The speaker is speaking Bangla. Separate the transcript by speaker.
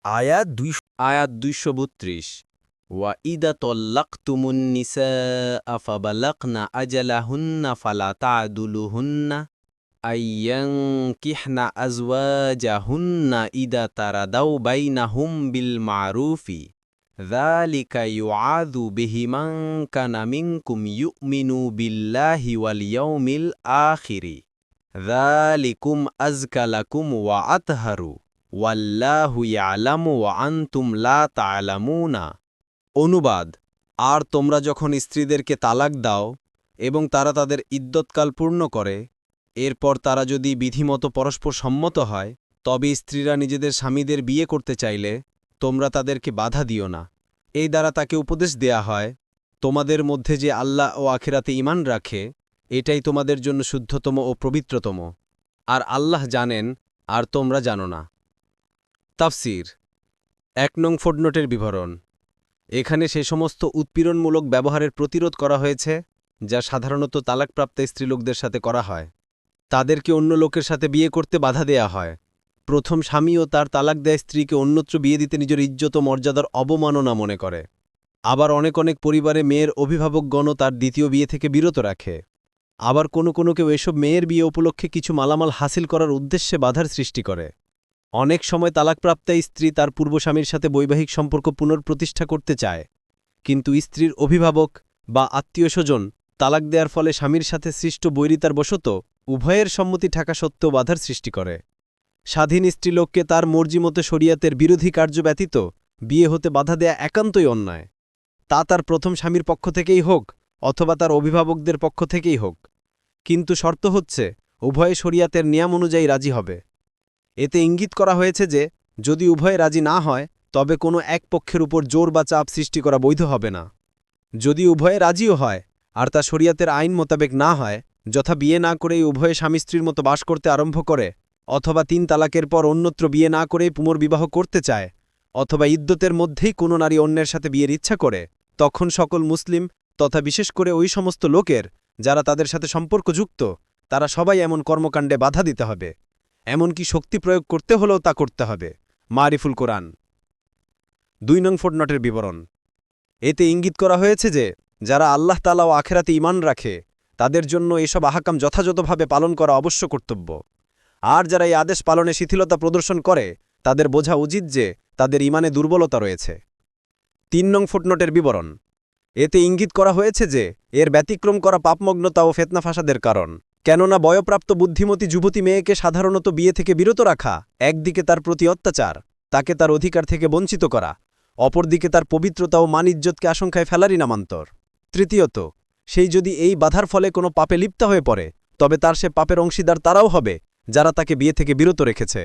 Speaker 1: আয়াত ২০০।
Speaker 2: আয়াত ২৩২ ওয়া ইদা তল্লাকতুমুন নিসাআ ফাবালাগনা আজালাহুন্না ফালা তা'দুলুহুন্না আইয়ানকিহনা আজওয়াজাহুন্না ইদা তারাদাউ বাইনাহুম বিল মা'রুফি যালিকা ইউআযু বিহি মান কানা মিনকুম ইউমিনু বিল্লাহি ওয়াল ইয়াউমিল আখিরি যালিকুম আযকা লাকুম ওয়া আতহারু ওয়াল্লাহু ইয়ালামু ওয়া আনতুম লা তা'লামুনা। অনুবাদ: আর তোমরা যখন স্ত্রীদেরকে তালাক দাও এবং তারা তাদের ইদ্যৎকাল পূর্ণ করে, এরপর তারা যদি বিধিমতো পরস্পর সম্মত হয়, তবে স্ত্রীরা নিজেদের স্বামীদের বিয়ে করতে চাইলে তোমরা তাদেরকে বাধা দিও না। এই দ্বারা তাকে উপদেশ দেয়া হয়, তোমাদের মধ্যে যে আল্লাহ ও আখিরাতে ঈমান রাখে, এটাই তোমাদের জন্য শুদ্ধতম ও পবিত্রতম। আর আল্লাহ জানেন, আর তোমরা জানো না। তাফসীর ১ নং ফুটনোটের বিবরণ। এখানে সে সমস্ত উৎপীড়নমূলক ব্যবহারের প্রতিরোধ করা হয়েছে যা সাধারণত তালাকপ্রাপ্ত স্ত্রীলোকদের সাথে করা হয়। তাদেরকে অন্য লোকের সাথে বিয়ে করতে বাধা দেয়া হয়। প্রথম স্বামীও তার তালাক দেয় স্ত্রীকে অন্যত্র বিয়ে দিতে নিজের ইজ্জত ও মর্যাদার অবমাননা মনে করে। আবার অনেক পরিবারে মেয়ের অভিভাবকগণও তার দ্বিতীয় বিয়ে থেকে বিরত রাখে। আবার কোনো কেউ এসব মেয়ের বিয়ে উপলক্ষে কিছু মালামাল হাসিল করার উদ্দেশ্যে বাধার সৃষ্টি করে। অনেক সময় তালাকপ্রাপ্তা স্ত্রী তার পূর্বস্বামীর সাথে বৈবাহিক সম্পর্ক পুনর্প্রতিষ্ঠা করতে চায়, কিন্তু স্ত্রীর অভিভাবক বা আত্মীয়স্বজন তালাক দেওয়ার ফলে স্বামীর সাথে সৃষ্ট বৈরিতার বশত উভয়ের সম্মতি থাকা সত্ত্বেও বাধার সৃষ্টি করে। স্বাধীন স্ত্রীলোককে তার মর্জিমতো শরিয়াতের বিরোধী কার্য ব্যতীত বিয়ে হতে বাধা দেয়া একান্তই অন্যায়, তা তার প্রথম স্বামীর পক্ষ থেকেই হোক অথবা তার অভিভাবকদের পক্ষ থেকেই হোক। কিন্তু শর্ত হচ্ছে উভয়ে শরিয়াতের নিয়ম অনুযায়ী রাজি হবে। এতে ইঙ্গিত করা হয়েছে যে যদি উভয়ে রাজি না হয় তবে কোনো এক পক্ষের উপর জোর বা চাপ সৃষ্টি করা বৈধ হবে না। যদি উভয়ে রাজিও হয় আর তা শরিয়াতের আইন মোতাবেক না হয়, যথা বিয়ে না করেই উভয়ে স্বামী স্ত্রীর মতো বাস করতে আরম্ভ করে, অথবা ৩ তালাকের পর অন্যত্র বিয়ে না করেই পুনর্বিবাহ করতে চায়, অথবা ইদ্যতের মধ্যেই কোনো নারী অন্যের সাথে বিয়ের ইচ্ছা করে, তখন সকল মুসলিম তথা বিশেষ করে ওই সমস্ত লোকের যারা তাদের সাথে সম্পর্কযুক্ত, তারা সবাই এমন কর্মকাণ্ডে বাধা দিতে হবে। এমনকি শক্তি প্রয়োগ করতে হলেও তা করতে হবে। মারিফুল কোরআন ২ নং ফুটনোটের বিবরণ। এতে ইঙ্গিত করা হয়েছে যে যারা আল্লাহ তাআলা ও আখিরাতে ঈমান রাখে তাদের জন্য এসব আহকাম যথাযথভাবে পালন করা অবশ্য কর্তব্য। আর যারা এই আদেশ পালনে শিথিলতা প্রদর্শন করে তাদের বোঝা উচিত যে তাদের ঈমানে দুর্বলতা রয়েছে। ৩ নং ফুটনোটের বিবরণ। এতে ইঙ্গিত করা হয়েছে যে এর ব্যতিক্রম করা পাপমগ্নতা ও ফেতনা ফাসাদের কারণ। কেননা বয়প্রাপ্ত বুদ্ধিমতী যুবতী মেয়েকে সাধারণত বিয়ে থেকে বিরত রাখা একদিকে তার প্রতি অত্যাচার, তাকে তার অধিকার থেকে বঞ্চিত করা, অপরদিকে তার পবিত্রতা ও মান ইজ্জতকে আশঙ্কায় ফেলারই নামান্তর। তৃতীয়ত, সেই যদি এই বাধার ফলে কোনো পাপে লিপ্ত হয়ে পড়ে তবে তার সে পাপের অংশীদার তারাও হবে যারা তাকে বিয়ে থেকে বিরত রেখেছে।